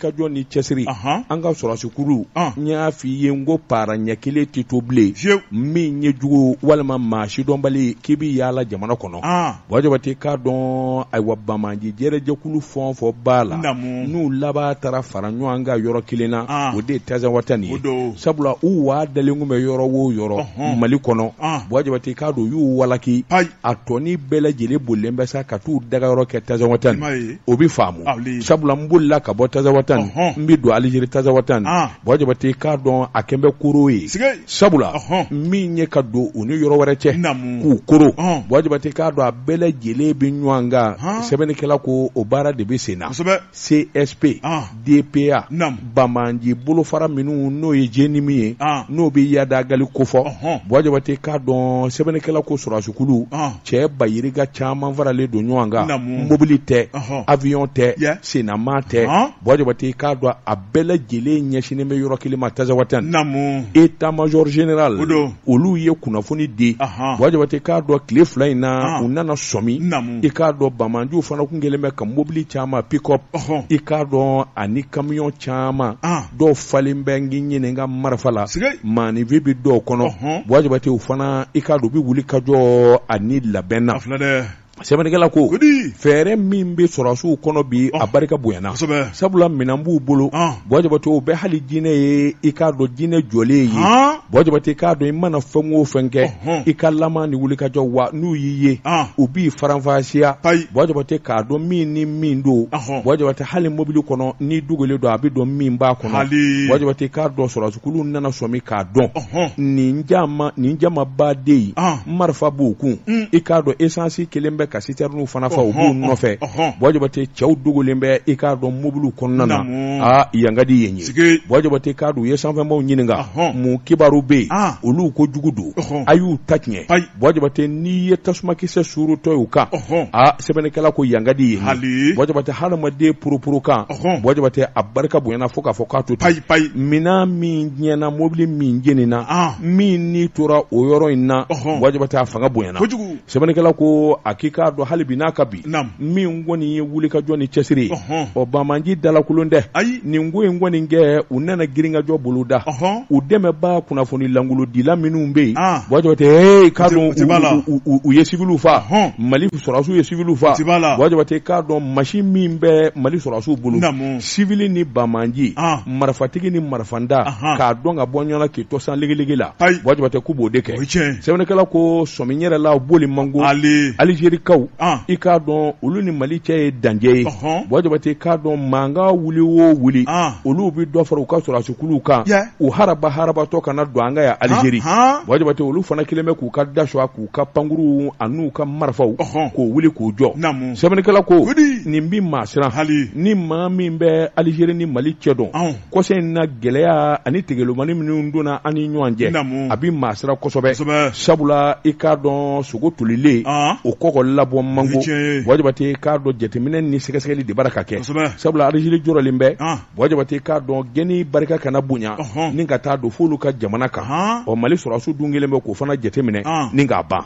kajɔ ni cɛsiri an ka sɔrɔsi kulu n y'a f'i ye n ko para ɲɛ kelen tɛ to bilen min ye jugu walima maa sidɔnbali k'i bi yaala jamana kɔnɔ Jabate k'a dɔn ayiwa Bamaji jɛrɛjɛkulu fɛn o fɛn b'a la n'u laban taara fara ɲɔgɔn kan yɔrɔ kelen na o de ye Tazawatɛ nin ye sabula u waa dalen kun bɛ yɔrɔ o yɔrɔ Mali kɔnɔ Jabate k'a dɔn u y'u walaki a tɔni bɛɛ lajɛlen bolilen bɛ sa ka t'u dagayɔrɔ kɛ Tazawatɛ nin o bi faamu sabula n bolila ka bɔ Tazawatɛ nin n bi don Alizeri Tazawatɛ nin Jabate k'a dɔn a kɛn bɛ koro ye sabula min ye ka don u ni yɔrɔ wɛrɛ cɛ k'u koro Jabate k'a dɔn a bɛɛ lajɛlen bi ɲɔgɔn kan sɛbɛnnikɛla ko o baara de bɛ sen na CSP DPA Bamaji bolofara minnu n'o ye jeni min ye n'o bɛ yadagali kofɔ Jabate k'a dɔn sɛbɛnnikɛla ko sɔrɔsi kulu cɛ bayiriga caman faralen don ɲɔgɔn kan mobili tɛ avion tɛ senama tɛ Jabate k'a dɔn a bɛɛ lajɛlen ɲɛsinnen bɛ yɔrɔ kelen ma Tazawatɛ état-major général olu ye kunnafoni di Jabate k'a dɔn tile fila in na u nana sɔmi i k'a dɔn Bamajiw fana kun kɛlen bɛ ka mobili caman pick-up i k'a dɔn ani camion caman dɔw falen bɛ ngi ɲininka marifa la maanifi bi dɔw kɔnɔ Jabate u fana i k'a dɔn u bi wuli ka jɔ ani labɛn na sɛbɛnnikɛla ko fɛɛrɛ min bɛ sɔrɔsiw kɔnɔ bi a barika bonyana sabula minɛn b'u bolo Jabate o bɛ hali jinɛ ye i k'a dɔn jinɛ jɔlen ye Jabate k'a dɔn i mana fɛn o fɛn kɛ i ka laman ni wuli ka jɔ wa n'u y'i ye u b'i faranfasiya Jabate k'a dɔn min ni min don Jabate hali mobili kɔnɔ ni dogolen don a bɛ dɔn min b'a kɔnɔ Jabate k'a dɔn sɔrɔsikulu nana sɔmi k'a dɔn nin jama baden marifa b'u kun i k'a dɔn esansi kelen bɛ ka citernes fana fa u b'u nɔfɛ Jabate cɛw dogolen bɛ i k'a dɔn mobiliw kɔnɔna na yangadi yen ye Jabate k'a dɔn u ye sanfɛmaw ɲininka mun kibaru bɛ yen olu ko jugu don a y'u ta tiɲɛ Jabate n'i ye tasumakisɛ surutɔ y'u kan sɛbɛnnikɛla ko yangadi yen ye Jabate hadamaden poroporo kan Jabate a barika bonyana fo k'a fɔ k'a to ten minan min ɲɛna mobili min jenina min n'i tora o yɔrɔ in na Jabate a fanga bonyana sɛbɛnnikɛla ko a k'i k'a dɔn hali bi n'a ka bi min kɔni ye wuli ka jɔ ni cɛsiri ye Bamaji dalakolon dɛ nin ko in kɔni kɛ u nana girin ka jɔ boloda u dɛmɛbaa kunnafoni langolodila minnu bɛ yen Jabate k'a dɔn u ye civiliw fa Mali sɔrɔsiw ye civiliw fa Jabate k'a dɔn machine min bɛ Mali sɔrɔsiw bolo civil ni Bamaji marifatigi ni marifanda k'a dɔn ka bɔ ɲɔgɔn k'i to san legelege la Jabate k'u b'o de kɛ sɛbɛnnikɛla ko sɔmi yɛrɛ la boli mango Alizerikaw i k'a dɔn olu ni Mali cɛ ye danjɛ ye Jabate k'a dɔn mankan wuli o wuli olu bɛ dɔ fara u ka sɔrɔsikuluw kan u harabatɔ kana don an ka yan Alizeri Jabate olu fana kelen bɛ k'u ka dasoa k'u ka pankuruw an'u ka marifaw k'o wuli k'u jɔ sɛbɛnnikɛla ko nin bi maa siran ni maa min bɛ Alizeri ni Mali cɛ dɔn kɔsɛ in na gɛlɛya ani tegelomani minnu donna an ni ɲɔgɔn cɛ a bi maa siran kosɛbɛ sabula i k'a dɔn sogo tolilen o kɔkɔ labɔ mango Jabate k'a dɔn jateminɛ ni sɛgɛsɛgɛli de bara ka kɛ sabula Alizeri jɔrɔlen bɛ Jabate k'a dɔn gɛnni barika kana bonya ni ka taa don f'olu ka jamana kan Mali sɔrɔsiw dun kelen bɛ k'o fana jateminɛ ni k'a ban